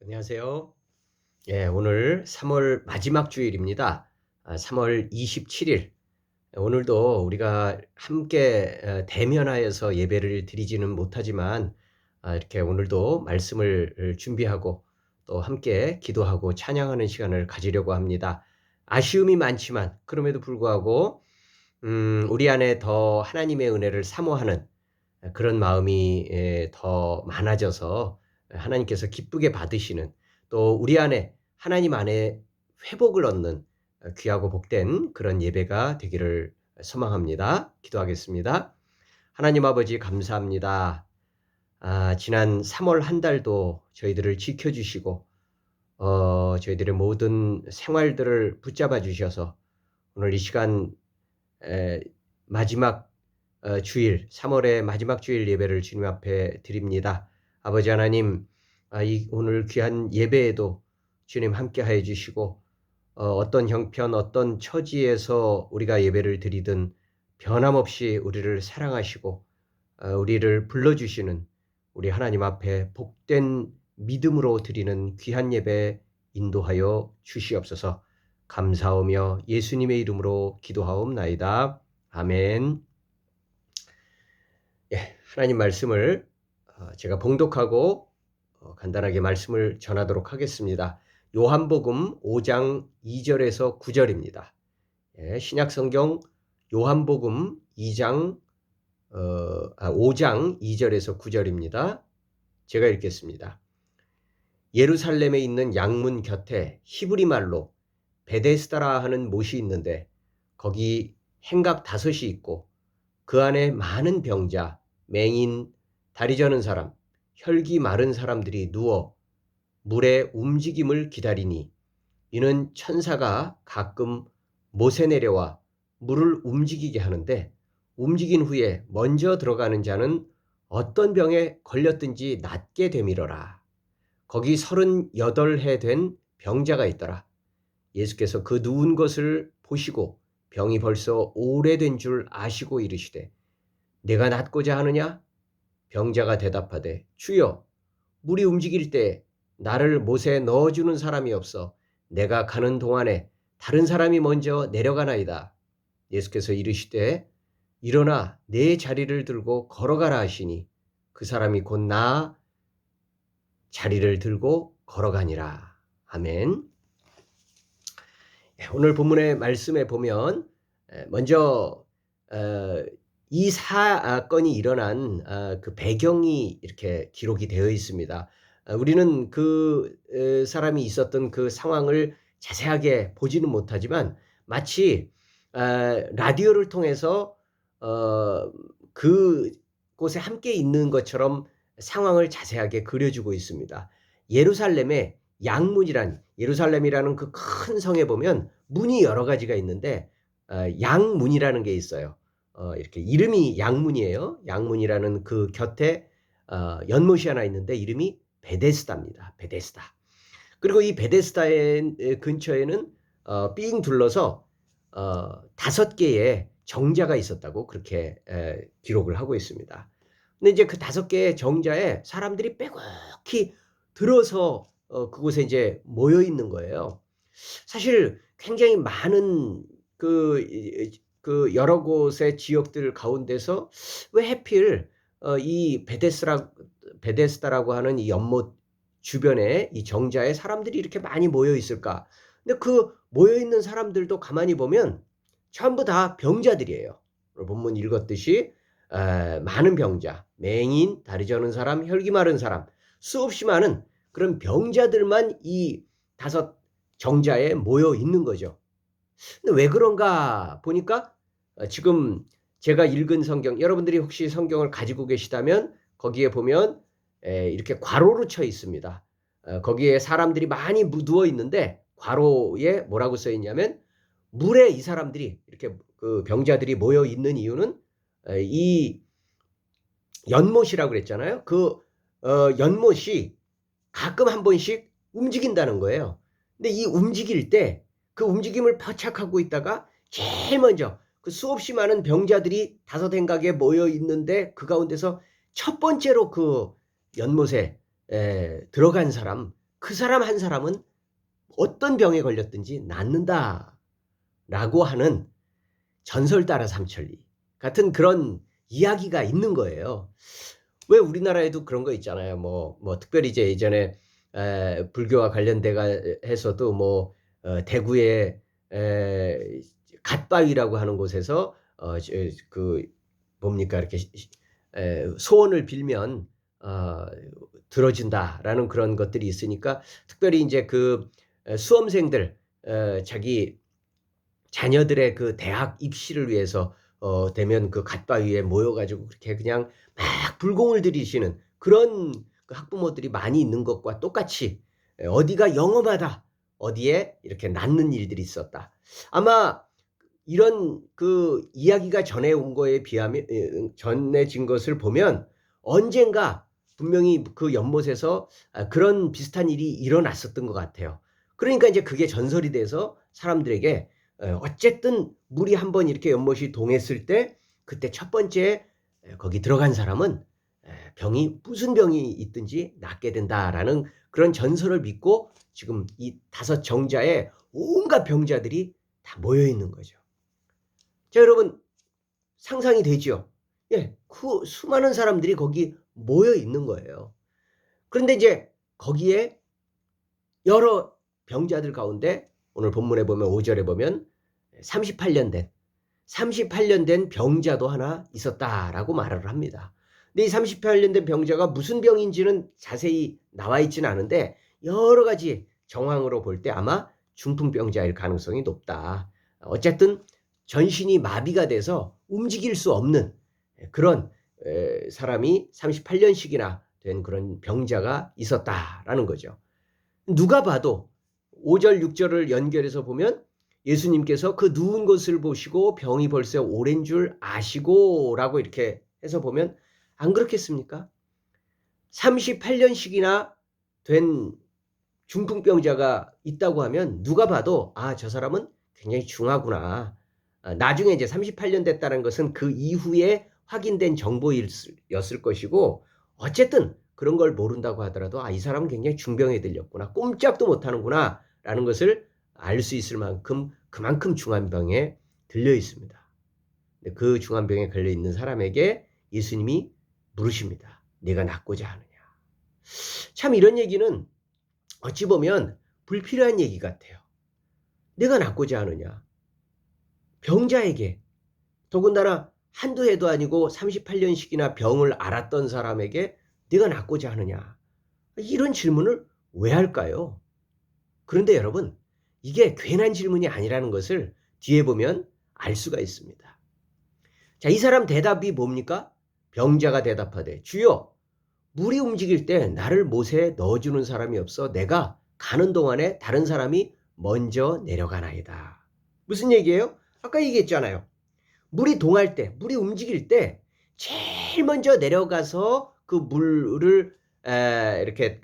안녕하세요. 예, 오늘 3월 마지막 주일입니다. 3월 27일. 오늘도 우리가 함께 대면하여서 예배를 드리지는 못하지만 이렇게 오늘도 말씀을 준비하고 또 함께 기도하고 찬양하는 시간을 가지려고 합니다. 아쉬움이 많지만 그럼에도 불구하고 우리 안에 더 하나님의 은혜를 사모하는 그런 마음이 더 많아져서 하나님께서 기쁘게 받으시는, 또 우리 안에 하나님 안에 회복을 얻는 귀하고 복된 그런 예배가 되기를 소망합니다. 기도하겠습니다. 하나님 아버지 감사합니다. 지난 3월 한 달도 저희들을 지켜주시고 저희들의 모든 생활들을 붙잡아 주셔서 오늘 이 시간 에, 마지막 주일 3월의 마지막 주일 예배를 주님 앞에 드립니다. 아버지 하나님, 이 오늘 귀한 예배에도 주님 함께하여 주시고 어떤 형편 어떤 처지에서 우리가 예배를 드리든 변함없이 우리를 사랑하시고 우리를 불러주시는 우리 하나님 앞에 복된 믿음으로 드리는 귀한 예배 인도하여 주시옵소서. 감사하며 예수님의 이름으로 기도하옵나이다. 아멘. 예, 하나님 말씀을 제가 봉독하고 간단하게 말씀을 전하도록 하겠습니다. 요한복음 5장 2절에서 9절입니다. 예, 신약성경 요한복음 5장 2절에서 9절입니다. 제가 읽겠습니다. 예루살렘에 있는 양문 곁에 히브리 말로 베데스다라 하는 못이 있는데 거기 행각 5이 있고 그 안에 많은 병자, 맹인, 다리 저는 사람, 혈기 마른 사람들이 누워 물의 움직임을 기다리니 이는 천사가 가끔 못에 내려와 물을 움직이게 하는데 움직인 후에 먼저 들어가는 자는 어떤 병에 걸렸든지 낫게 되밀어라. 거기 38해 된 병자가 있더라. 예수께서 그 누운 것을 보시고 병이 벌써 오래된 줄 아시고 이르시되 내가 낫고자 하느냐? 병자가 대답하되 주여 물이 움직일 때 나를 못에 넣어주는 사람이 없어 내가 가는 동안에 다른 사람이 먼저 내려가나이다. 예수께서 이르시되 일어나 내 자리를 들고 걸어가라 하시니 그 사람이 곧 나아 자리를 들고 걸어가니라. 아멘. 오늘 본문의 말씀에 보면 먼저 이 사건이 일어난 그 배경이 이렇게 기록이 되어 있습니다. 우리는 그 사람이 있었던 그 상황을 자세하게 보지는 못하지만 마치 라디오를 통해서 그곳에 함께 있는 것처럼 상황을 자세하게 그려주고 있습니다. 예루살렘의 양문이란, 예루살렘이라는 그 큰 성에 보면 문이 여러 가지가 있는데 양문이라는 게 있어요. 이렇게 이름이 양문이에요. 양문이라는 그 곁에 연못이 하나 있는데 이름이 베데스다입니다. 베데스다. 그리고 이 베데스다의 근처에는 삥 둘러서 5개의 정자가 있었다고 그렇게 기록을 하고 있습니다. 근데 이제 그 5개의 정자에 사람들이 빼곡히 들어서 그곳에 이제 모여 있는 거예요. 사실 굉장히 많은 그 여러 곳의 지역들 가운데서 왜 하필 이 베데스다라고 하는 이 연못 주변에 이 정자에 사람들이 이렇게 많이 모여 있을까? 근데 그 모여 있는 사람들도 가만히 보면 전부 다 병자들이에요. 오늘 본문 읽었듯이 많은 병자, 맹인, 다리 저는 사람, 혈기 마른 사람, 수없이 많은 그런 병자들만 이 5 정자에 모여 있는 거죠. 근데 왜 그런가 보니까 지금 제가 읽은 성경, 여러분들이 혹시 성경을 가지고 계시다면 거기에 보면 이렇게 괄호로 쳐 있습니다. 거기에 사람들이 많이 누워 있는데 괄호에 뭐라고 써 있냐면 물에 이 사람들이 이렇게 그 병자들이 모여 있는 이유는 이 연못이라고 그랬잖아요. 그 연못이 가끔 한 번씩 움직인다는 거예요. 근데 이 움직일 때 그 움직임을 포착하고 있다가 제일 먼저 그 수없이 많은 병자들이 5 행각에 모여 있는데 그 가운데서 첫 번째로 그 연못에 들어간 사람, 그 사람 한 사람은 어떤 병에 걸렸든지 낫는다라고 하는 전설 따라 삼천리 같은 그런 이야기가 있는 거예요. 왜 우리나라에도 그런 거 있잖아요. 특별히 이제 예전에 불교와 관련돼가 해서도 대구에 갓바위라고 하는 곳에서 뭡니까 이렇게 소원을 빌면 들어진다라는 그런 것들이 있으니까 특별히 이제 그 수험생들 자기 자녀들의 그 대학 입시를 위해서 되면 그 갓바위에 모여 가지고 그렇게 그냥 막 불공을 들이시는 그런 그 학부모들이 많이 있는 것과 똑같이 어디가 영험하다. 어디에 이렇게 낫는 일들이 있었다. 아마 이런 그 이야기가 전해온 거에 비하면 전해진 것을 보면 언젠가 분명히 그 연못에서 그런 비슷한 일이 일어났었던 것 같아요. 그러니까 이제 그게 전설이 돼서 사람들에게 어쨌든 물이 한번 이렇게 연못이 동했을 때 그때 첫 번째 거기 들어간 사람은 병이 무슨 병이 있든지 낫게 된다라는 그런 전설을 믿고 지금 이 5 정자에 온갖 병자들이 다 모여 있는 거죠. 자, 여러분 상상이 되지요? 예. 그 수많은 사람들이 거기 모여 있는 거예요. 그런데 이제 거기에 여러 병자들 가운데 오늘 본문에 보면 5 절에 보면 38년 된 병자도 하나 있었다라고 말을 합니다. 근데 이 38년 된 병자가 무슨 병인지는 자세히 나와 있지는 않은데 여러 가지 정황으로 볼 때 아마 중풍병자일 가능성이 높다. 어쨌든 전신이 마비가 돼서 움직일 수 없는 그런 사람이 38년씩이나 된 그런 병자가 있었다라는 거죠. 누가 봐도 5절 6절을 연결해서 보면 예수님께서 그 누운 것을 보시고 병이 벌써 오랜 줄 아시고라고 이렇게 해서 보면 안 그렇겠습니까? 38년씩이나 된 중풍병자가 있다고 하면 누가 봐도 저 사람은 굉장히 중하구나. 나중에 이제 38년 됐다는 것은 그 이후에 확인된 정보였을 것이고 어쨌든 그런 걸 모른다고 하더라도 이 사람은 굉장히 중병에 들렸구나. 꼼짝도 못하는구나 라는 것을 알 수 있을 만큼 그만큼 중한 병에 들려 있습니다. 그 중한 병에 걸려 있는 사람에게 예수님이 물으십니다. 네가 낫고자 하느냐. 참 이런 얘기는 어찌 보면 불필요한 얘기 같아요. 내가 낫고자 하느냐. 병자에게 더군다나 한두 해도 아니고 38년씩이나 병을 앓았던 사람에게 네가 낫고자 하느냐. 이런 질문을 왜 할까요? 그런데 여러분 이게 괜한 질문이 아니라는 것을 뒤에 보면 알 수가 있습니다. 자, 이 사람 대답이 뭡니까? 병자가 대답하되 주여 물이 움직일 때 나를 못에 넣어주는 사람이 없어 내가 가는 동안에 다른 사람이 먼저 내려가나이다. 무슨 얘기예요? 아까 얘기했잖아요. 물이 동할 때, 물이 움직일 때 제일 먼저 내려가서 그 물을 이렇게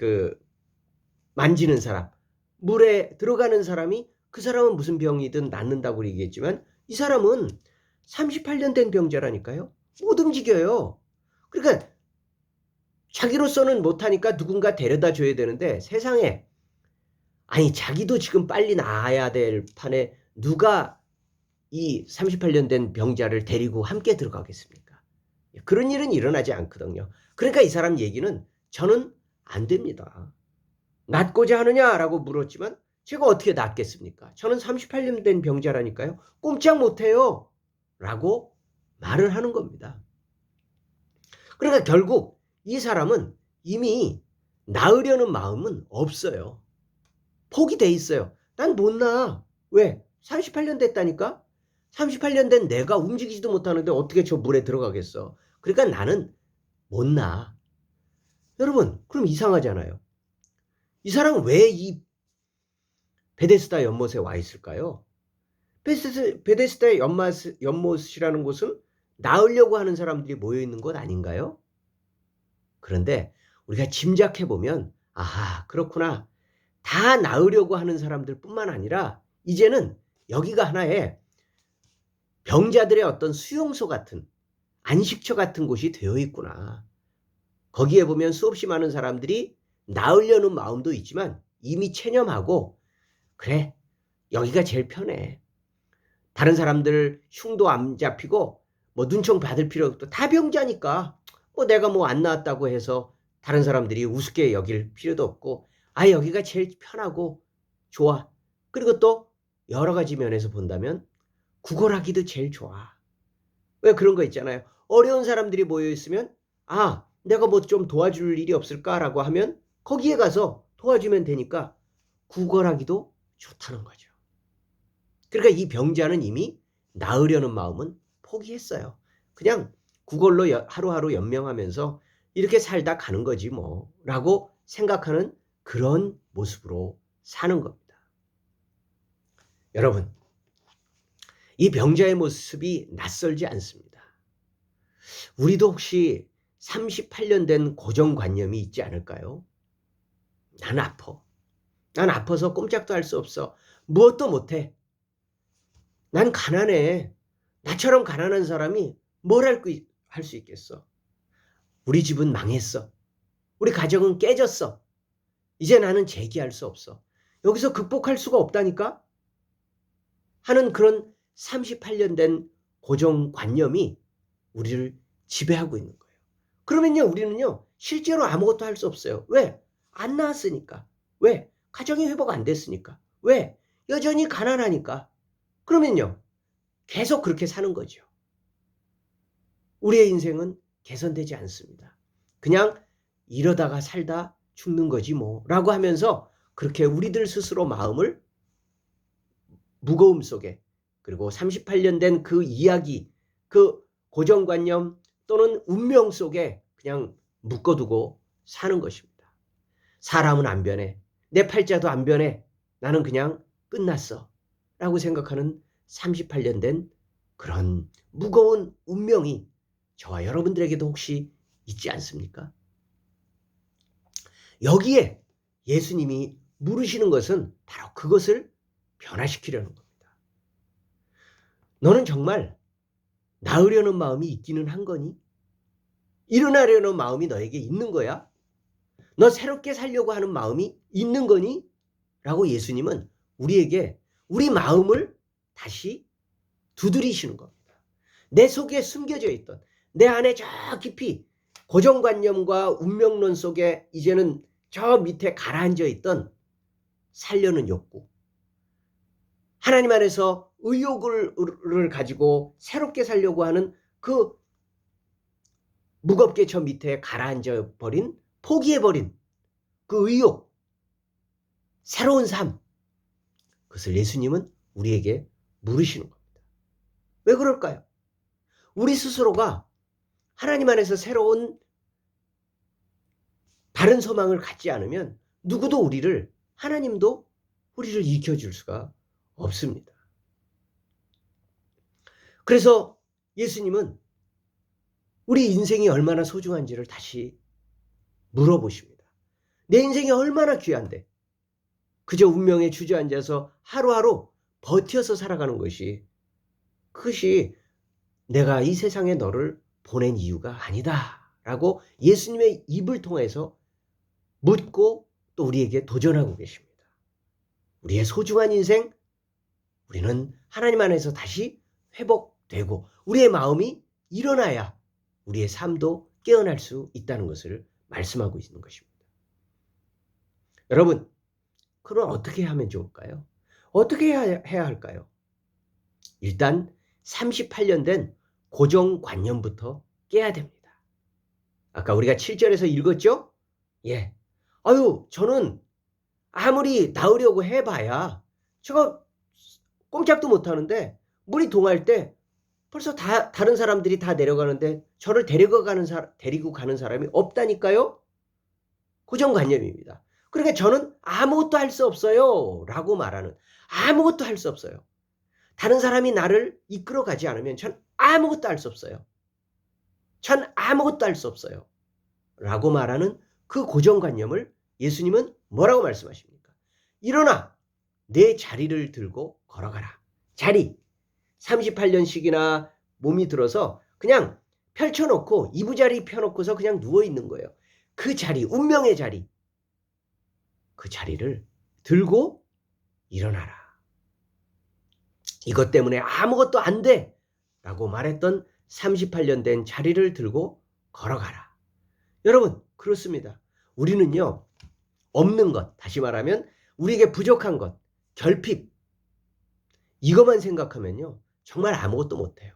만지는 사람, 물에 들어가는 사람이 그 사람은 무슨 병이든 낫는다고 얘기했지만 이 사람은 38년 된 병자라니까요. 못 움직여요. 그러니까 자기로서는 못하니까 누군가 데려다 줘야 되는데 세상에 자기도 지금 빨리 나아야 될 판에 누가 이 38년 된 병자를 데리고 함께 들어가겠습니까? 그런 일은 일어나지 않거든요. 그러니까 이 사람 얘기는 저는 안 됩니다. 낫고자 하느냐라고 물었지만 제가 어떻게 낫겠습니까? 저는 38년 된 병자라니까요. 꼼짝 못해요. 라고 말을 하는 겁니다. 그러니까 결국 이 사람은 이미 나으려는 마음은 없어요. 포기돼 있어요. 난 못 나아. 왜? 38년 됐다니까? 38년 된 내가 움직이지도 못하는데 어떻게 저 물에 들어가겠어. 그러니까 나는 못 나아. 여러분 그럼 이상하잖아요. 이 사람은 왜 이 베데스다 연못에 와 있을까요? 베데스다 연못이라는 곳은 나으려고 하는 사람들이 모여 있는 곳 아닌가요? 그런데 우리가 짐작해 보면 그렇구나. 다 나으려고 하는 사람들 뿐만 아니라 이제는 여기가 하나의 병자들의 어떤 수용소 같은 안식처 같은 곳이 되어 있구나. 거기에 보면 수없이 많은 사람들이 나으려는 마음도 있지만 이미 체념하고 그래 여기가 제일 편해. 다른 사람들 흉도 안 잡히고 뭐 눈총 받을 필요 없고 다 병자니까 뭐 내가 뭐 안 나왔다고 해서 다른 사람들이 우습게 여길 필요도 없고 아 여기가 제일 편하고 좋아. 그리고 또 여러 가지 면에서 본다면 구걸하기도 제일 좋아. 왜 그런 거 있잖아요. 어려운 사람들이 모여 있으면 아 내가 뭐 좀 도와줄 일이 없을까라고 하면 거기에 가서 도와주면 되니까 구걸하기도 좋다는 거죠. 그러니까 이 병자는 이미 나으려는 마음은 포기했어요. 그냥 구걸로 하루하루 연명하면서 이렇게 살다 가는 거지 뭐라고 생각하는 그런 모습으로 사는 겁니다. 여러분, 이 병자의 모습이 낯설지 않습니다. 우리도 혹시 38년 된 고정관념이 있지 않을까요? 난 아파. 난 아파서 꼼짝도 할 수 없어. 무엇도 못해. 난 가난해. 나처럼 가난한 사람이 뭘 할 수 있겠어. 우리 집은 망했어. 우리 가정은 깨졌어. 이제 나는 재기할 수 없어. 여기서 극복할 수가 없다니까? 하는 그런 38년 된 고정관념이 우리를 지배하고 있는 거예요. 그러면요, 우리는요, 실제로 아무것도 할 수 없어요. 왜? 안 나왔으니까. 왜? 가정이 회복 안 됐으니까. 왜? 여전히 가난하니까. 그러면요, 계속 그렇게 사는 거죠. 우리의 인생은 개선되지 않습니다. 그냥 이러다가 살다 죽는 거지 뭐라고 하면서 그렇게 우리들 스스로 마음을 무거움 속에 그리고 38년 된 그 이야기, 그 고정관념 또는 운명 속에 그냥 묶어두고 사는 것입니다. 사람은 안 변해. 내 팔자도 안 변해. 나는 그냥 끝났어. 라고 생각하는 38년 된 그런 무거운 운명이 저와 여러분들에게도 혹시 있지 않습니까? 여기에 예수님이 물으시는 것은 바로 그것을 변화시키려는 겁니다. 너는 정말 나으려는 마음이 있기는 한 거니? 일어나려는 마음이 너에게 있는 거야? 너 새롭게 살려고 하는 마음이 있는 거니? 라고 예수님은 우리에게 우리 마음을 다시 두드리시는 겁니다. 내 속에 숨겨져 있던 내 안에 저 깊이 고정관념과 운명론 속에 이제는 저 밑에 가라앉아 있던 살려는 욕구, 하나님 안에서 의욕을 가지고 새롭게 살려고 하는 그 무겁게 저 밑에 가라앉아 버린, 포기해 버린 그 의욕, 새로운 삶, 그것을 예수님은 우리에게 물으시는 겁니다. 왜 그럴까요? 우리 스스로가 하나님 안에서 새로운 바른 소망을 갖지 않으면 누구도 우리를, 하나님도 우리를 일으켜줄 수가 없습니다. 그래서 예수님은 우리 인생이 얼마나 소중한지를 다시 물어보십니다. 내 인생이 얼마나 귀한데 그저 운명에 주저앉아서 하루하루 버텨서 살아가는 것이, 그것이 내가 이 세상에 너를 보낸 이유가 아니다 라고 예수님의 입을 통해서 묻고 또 우리에게 도전하고 계십니다. 우리의 소중한 인생, 우리는 하나님 안에서 다시 회복되고 우리의 마음이 일어나야 우리의 삶도 깨어날 수 있다는 것을 말씀하고 있는 것입니다. 여러분, 그럼 어떻게 하면 좋을까요? 어떻게 해야 할까요? 일단 38년 된 고정관념부터 깨야 됩니다. 아까 우리가 7절에서 읽었죠? 예. 아유, 저는 아무리 나으려고 해봐야 제가 꼼짝도 못하는데 물이 동할 때 벌써 다른 사람들이 다 내려가는데 저를 데리고 가는 사람이 없다니까요? 고정관념입니다. 그러니까 저는 아무것도 할 수 없어요 라고 말하는, 아무것도 할 수 없어요. 다른 사람이 나를 이끌어 가지 않으면 전 아무것도 할 수 없어요. 전 아무것도 할 수 없어요 라고 말하는 그 고정관념을 예수님은 뭐라고 말씀하십니까? 일어나 내 자리를 들고 걸어가라. 자리, 38년씩이나 몸이 들어서 그냥 펼쳐놓고 이부자리 펴놓고서 그냥 누워있는 거예요. 그 자리, 운명의 자리, 그 자리를 들고 일어나라. 이것 때문에 아무것도 안 돼! 라고 말했던 38년 된 자리를 들고 걸어가라. 여러분, 그렇습니다. 우리는요, 없는 것, 다시 말하면 우리에게 부족한 것, 결핍, 이것만 생각하면요, 정말 아무것도 못해요.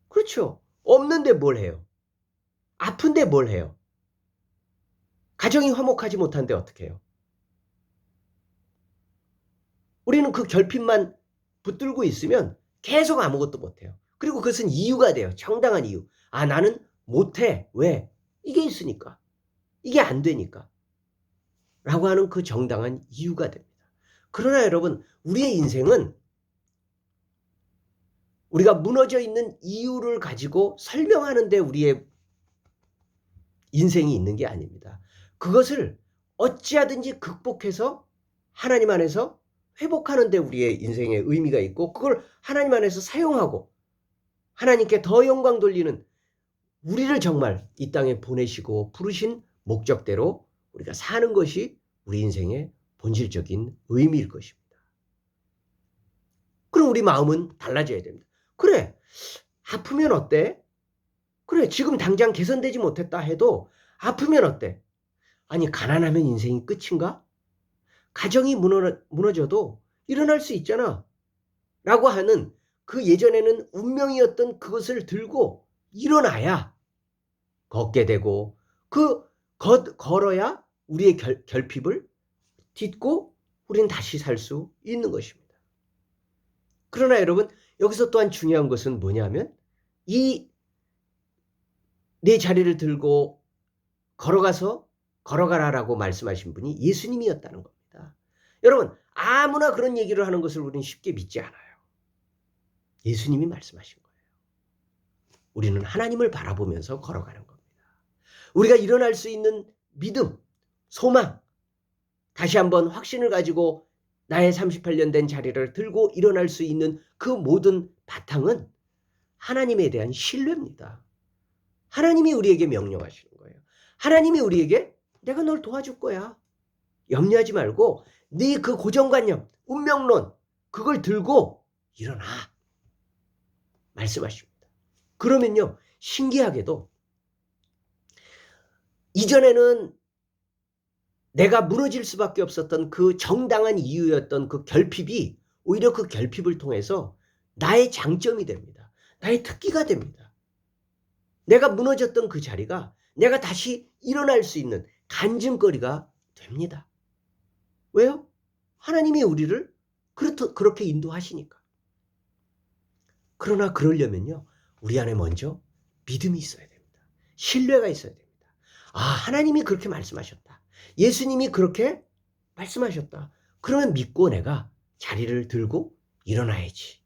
그렇죠. 없는데 뭘 해요? 아픈데 뭘 해요? 가정이 화목하지 못한데 어떻게 해요? 우리는 그 결핍만 붙들고 있으면 계속 아무것도 못해요. 그리고 그것은 이유가 돼요. 정당한 이유. 아, 나는 못해. 왜? 이게 있으니까. 이게 안 되니까. 라고 하는 그 정당한 이유가 됩니다. 그러나 여러분, 우리의 인생은 우리가 무너져 있는 이유를 가지고 설명하는데 우리의 인생이 있는 게 아닙니다. 그것을 어찌하든지 극복해서 하나님 안에서 회복하는 데 우리의 인생의 의미가 있고, 그걸 하나님 안에서 사용하고 하나님께 더 영광 돌리는, 우리를 정말 이 땅에 보내시고 부르신 목적대로 우리가 사는 것이 우리 인생의 본질적인 의미일 것입니다. 그럼 우리 마음은 달라져야 됩니다. 그래, 아프면 어때? 그래, 지금 당장 개선되지 못했다 해도 아프면 어때? 아니, 가난하면 인생이 끝인가? 가정이 무너져도 일어날 수 있잖아. 라고 하는, 그 예전에는 운명이었던 그것을 들고 일어나야 걷게 되고, 걸어야 우리의 결핍을 딛고 우리는 다시 살 수 있는 것입니다. 그러나 여러분, 여기서 또한 중요한 것은 뭐냐면, 이 내 자리를 들고 걸어가라라고 말씀하신 분이 예수님이었다는 겁니다. 여러분, 아무나 그런 얘기를 하는 것을 우리는 쉽게 믿지 않아요. 예수님이 말씀하신 거예요. 우리는 하나님을 바라보면서 걸어가는 겁니다. 우리가 일어날 수 있는 믿음, 소망, 다시 한번 확신을 가지고 나의 38년 된 자리를 들고 일어날 수 있는 그 모든 바탕은 하나님에 대한 신뢰입니다. 하나님이 우리에게 명령하시는 거예요. 하나님이 우리에게 내가 널 도와줄 거야. 염려하지 말고 네 그 고정관념, 운명론, 그걸 들고 일어나. 말씀하십니다. 그러면요, 신기하게도 이전에는 내가 무너질 수밖에 없었던 그 정당한 이유였던 그 결핍이 오히려 그 결핍을 통해서 나의 장점이 됩니다. 나의 특기가 됩니다. 내가 무너졌던 그 자리가 내가 다시 일어날 수 있는 간증거리가 됩니다. 왜요? 하나님이 우리를 그렇게 인도하시니까. 그러나 그러려면요, 우리 안에 먼저 믿음이 있어야 됩니다. 신뢰가 있어야 됩니다. 아, 하나님이 그렇게 말씀하셨다. 예수님이 그렇게 말씀하셨다. 그러면 믿고 내가 자리를 들고 일어나야지.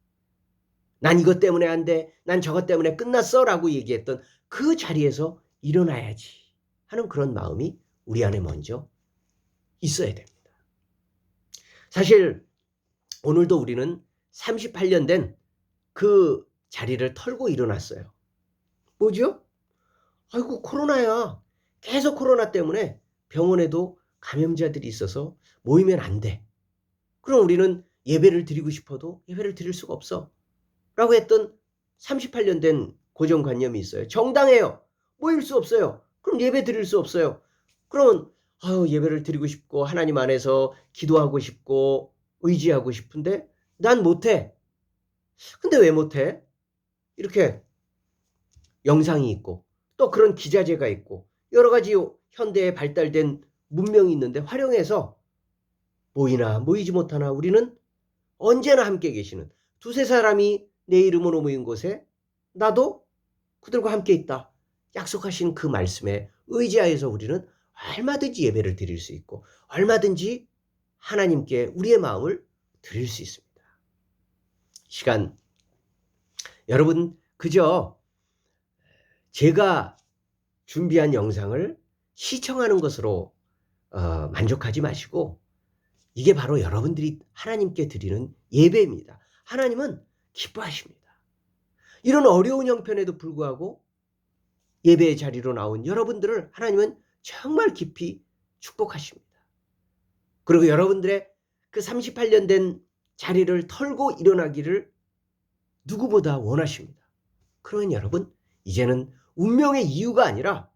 난 이것 때문에 안 돼. 난 저것 때문에 끝났어. 라고 얘기했던 그 자리에서 일어나야지 하는 그런 마음이 우리 안에 먼저 있어야 됩니다. 사실 오늘도 우리는 38년 된 그 자리를 털고 일어났어요. 뭐죠? 아이고, 코로나야. 계속 코로나 때문에 병원에도 감염자들이 있어서 모이면 안 돼. 그럼 우리는 예배를 드리고 싶어도 예배를 드릴 수가 없어. 라고 했던 38년 된 고정관념이 있어요. 정당해요. 모일 수 없어요. 그럼 예배 드릴 수 없어요. 그러면 예배를 드리고 싶고 하나님 안에서 기도하고 싶고 의지하고 싶은데 난 못해. 근데 왜 못해? 이렇게 영상이 있고 또 그런 기자재가 있고 여러 가지 현대에 발달된 문명이 있는데 활용해서 모이나 모이지 못하나 우리는 언제나 함께 계시는, 두세 사람이 내 이름으로 모인 곳에 나도 그들과 함께 있다 약속하신 그 말씀에 의지하여서 우리는 얼마든지 예배를 드릴 수 있고 얼마든지 하나님께 우리의 마음을 드릴 수 있습니다. 시간, 여러분, 그저 제가 준비한 영상을 시청하는 것으로 만족하지 마시고 이게 바로 여러분들이 하나님께 드리는 예배입니다. 하나님은 기뻐하십니다. 이런 어려운 형편에도 불구하고 예배의 자리로 나온 여러분들을 하나님은 정말 깊이 축복하십니다. 그리고 여러분들의 그 38년 된 자리를 털고 일어나기를 누구보다 원하십니다. 그러면 여러분, 이제는 운명의 이유가 아니라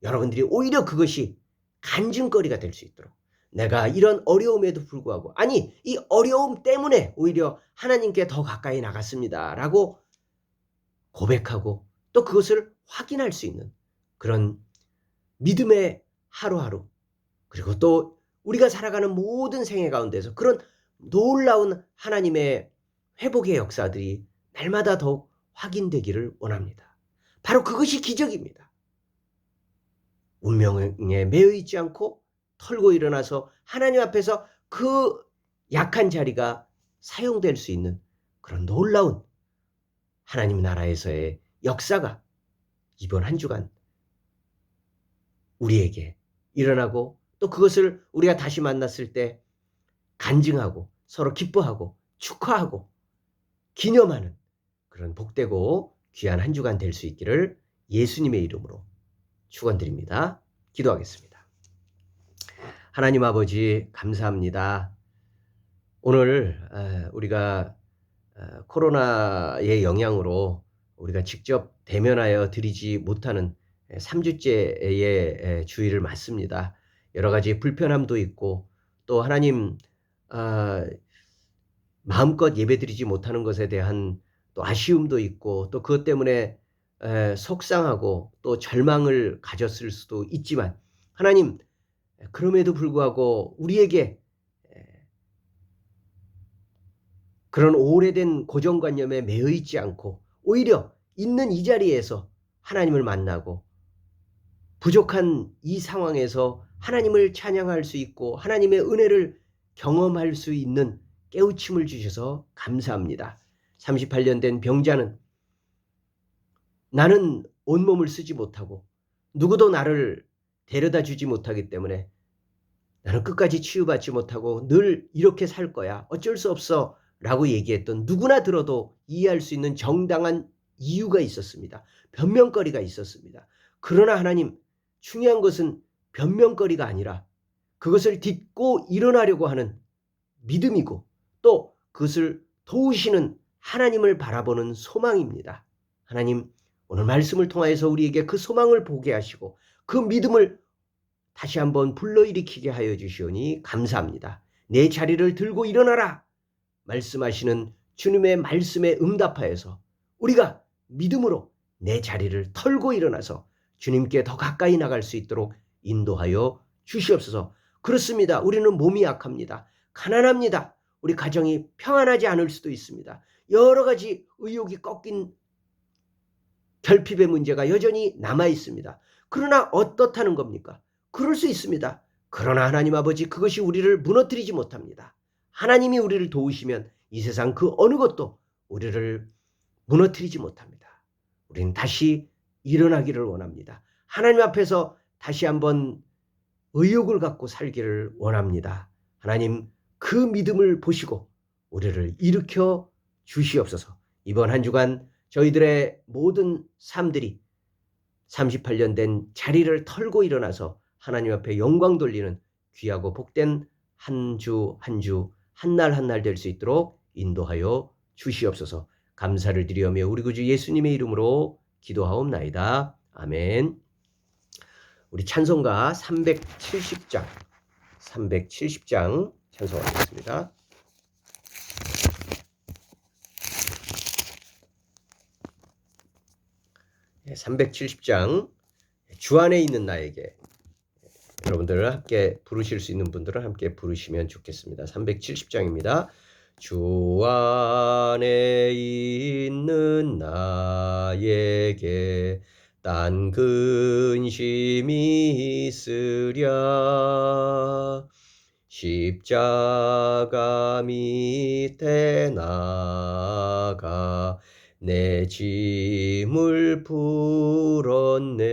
여러분들이 오히려 그것이 간증거리가 될 수 있도록, 내가 이런 어려움에도 불구하고, 아니 이 어려움 때문에 오히려 하나님께 더 가까이 나갔습니다라고 고백하고 또 그것을 확인할 수 있는 그런 믿음의 하루하루, 그리고 또 우리가 살아가는 모든 생애 가운데서 그런 놀라운 하나님의 회복의 역사들이 날마다 더욱 확인되기를 원합니다. 바로 그것이 기적입니다. 운명에 매여 있지 않고 털고 일어나서 하나님 앞에서 그 약한 자리가 사용될 수 있는 그런 놀라운 하나님 나라에서의 역사가 이번 한 주간 우리에게 일어나고, 또 그것을 우리가 다시 만났을 때 간증하고 서로 기뻐하고 축하하고 기념하는 그런 복되고 귀한 한 주간 될 수 있기를 예수님의 이름으로 축원드립니다. 기도하겠습니다. 하나님 아버지, 감사합니다. 오늘 우리가 코로나의 영향으로 우리가 직접 대면하여 드리지 못하는 3주째의 주일을 맞습니다. 여러 가지 불편함도 있고, 또 하나님 마음껏 예배드리지 못하는 것에 대한 또 아쉬움도 있고, 또 그것 때문에 속상하고 또 절망을 가졌을 수도 있지만, 하나님 그럼에도 불구하고 우리에게 그런 오래된 고정관념에 매여 있지 않고 오히려 있는 이 자리에서 하나님을 만나고 부족한 이 상황에서 하나님을 찬양할 수 있고 하나님의 은혜를 경험할 수 있는 깨우침을 주셔서 감사합니다. 38년 된 병자는 나는 온몸을 쓰지 못하고 누구도 나를 데려다 주지 못하기 때문에 나는 끝까지 치유받지 못하고 늘 이렇게 살 거야, 어쩔 수 없어 라고 얘기했던, 누구나 들어도 이해할 수 있는 정당한 이유가 있었습니다. 변명거리가 있었습니다. 그러나 하나님, 중요한 것은 변명거리가 아니라 그것을 딛고 일어나려고 하는 믿음이고, 또 그것을 도우시는 하나님을 바라보는 소망입니다. 하나님, 오늘 말씀을 통하여서 우리에게 그 소망을 보게 하시고 그 믿음을 다시 한번 불러일으키게 하여 주시오니 감사합니다. 내 자리를 들고 일어나라 말씀하시는 주님의 말씀에 응답하여서 우리가 믿음으로 내 자리를 털고 일어나서 주님께 더 가까이 나갈 수 있도록 인도하여 주시옵소서. 그렇습니다. 우리는 몸이 약합니다. 가난합니다. 우리 가정이 평안하지 않을 수도 있습니다. 여러 가지 의욕이 꺾인 결핍의 문제가 여전히 남아 있습니다. 그러나 어떻다는 겁니까? 그럴 수 있습니다. 그러나 하나님 아버지, 그것이 우리를 무너뜨리지 못합니다. 하나님이 우리를 도우시면 이 세상 그 어느 것도 우리를 무너뜨리지 못합니다. 우리는 다시 일어나기를 원합니다. 하나님 앞에서 다시 한번 의욕을 갖고 살기를 원합니다. 하나님, 그 믿음을 보시고 우리를 일으켜 주시옵소서. 이번 한 주간 저희들의 모든 삶들이 38년 된 자리를 털고 일어나서 하나님 앞에 영광 돌리는 귀하고 복된 한 주 한 주, 한 날 한 날 될 수 있도록 인도하여 주시옵소서. 감사를 드리오며 우리 구주 예수님의 이름으로 기도하옵나이다. 아멘. 우리 찬송가 370장 찬송하겠습니다. 네, 370장 주 안에 있는 나에게, 여러분들 함께 부르실 수 있는 분들은 함께 부르시면 좋겠습니다. 370장입니다. 주 안에 있는 나에게 딴 근심이 있으랴 십자가 밑에 나가 내 짐을 풀었네.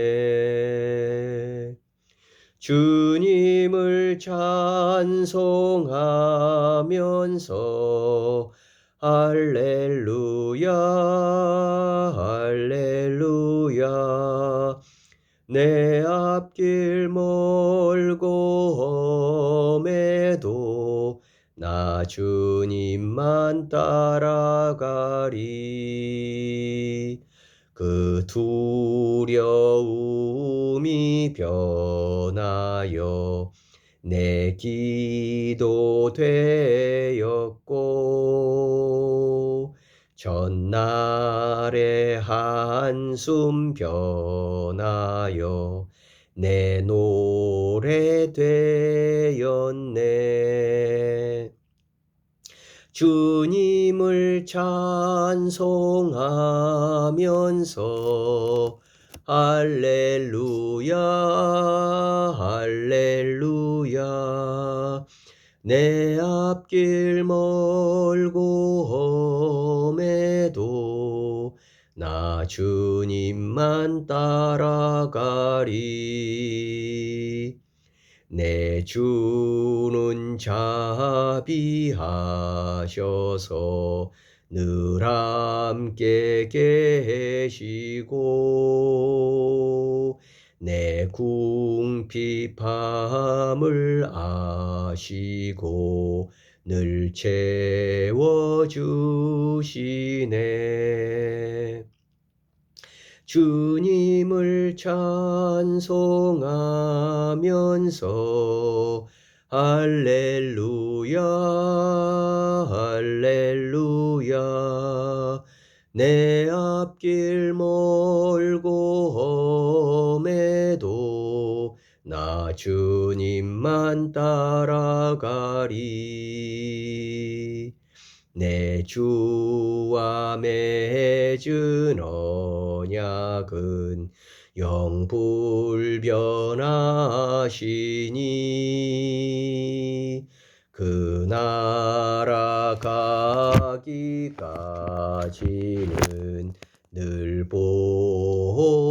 주님을 찬송하면서 할렐루야 할렐루야 내 앞길 멀고 험해도 나 주님만 따라가리. 그 두려움이 변하여 내 기도 되었고, 전날의 한숨 변하여 내 노래 되었네. 주님을 찬송하면서 할렐루야 할렐루야 내 앞길 멀고 험해도 나 주님만 따라가리. 내 주는 자비하셔서 늘 함께 계시고 내 궁핍함을 아시고 늘 채워주시네. 주님을 찬송하면서 할렐루야 할렐루야 내 앞길 멀고 험해도 나 주님만 따라가리. 내 주와 맺은 언약은 영불변하시니 그 나라 가기까지는 늘 보호하시네.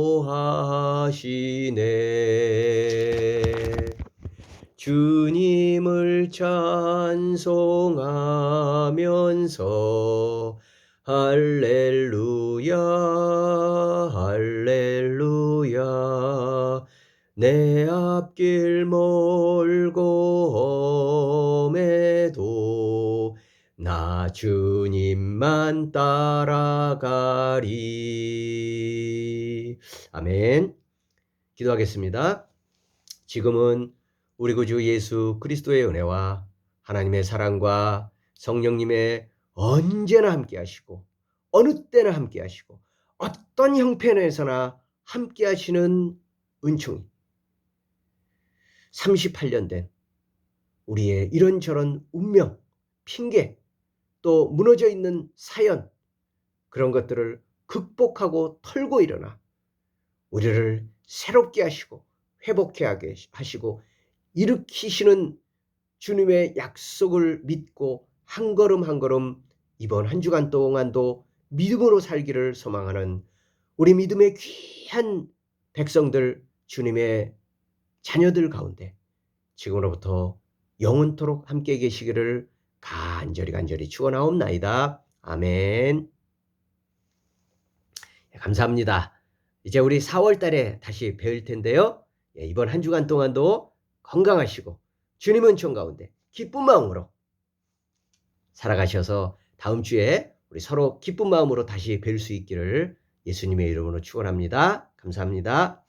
주님을 찬송하면서 할렐루야 할렐루야 내 앞길 멀고 험해도 나 주님만 따라가리. 아멘. 기도하겠습니다. 지금은 우리 구주 예수 그리스도의 은혜와 하나님의 사랑과 성령님의 언제나 함께 하시고 어느 때나 함께 하시고 어떤 형편에서나 함께 하시는 은총이 38년 된 우리의 이런저런 운명, 핑계, 또 무너져 있는 사연, 그런 것들을 극복하고 털고 일어나 우리를 새롭게 하시고 회복해 하게 하시고 일으키시는 주님의 약속을 믿고 한 걸음 한 걸음 이번 한 주간 동안도 믿음으로 살기를 소망하는 우리 믿음의 귀한 백성들, 주님의 자녀들 가운데 지금으로부터 영원토록 함께 계시기를 간절히 축원하옵나이다. 아멘. 감사합니다. 이제 우리 4월 달에 다시 뵐 텐데요. 이번 한 주간 동안도 건강하시고 주님 은총 가운데 기쁜 마음으로 살아가셔서 다음 주에 우리 서로 기쁜 마음으로 다시 뵐 수 있기를 예수님의 이름으로 축원합니다. 감사합니다.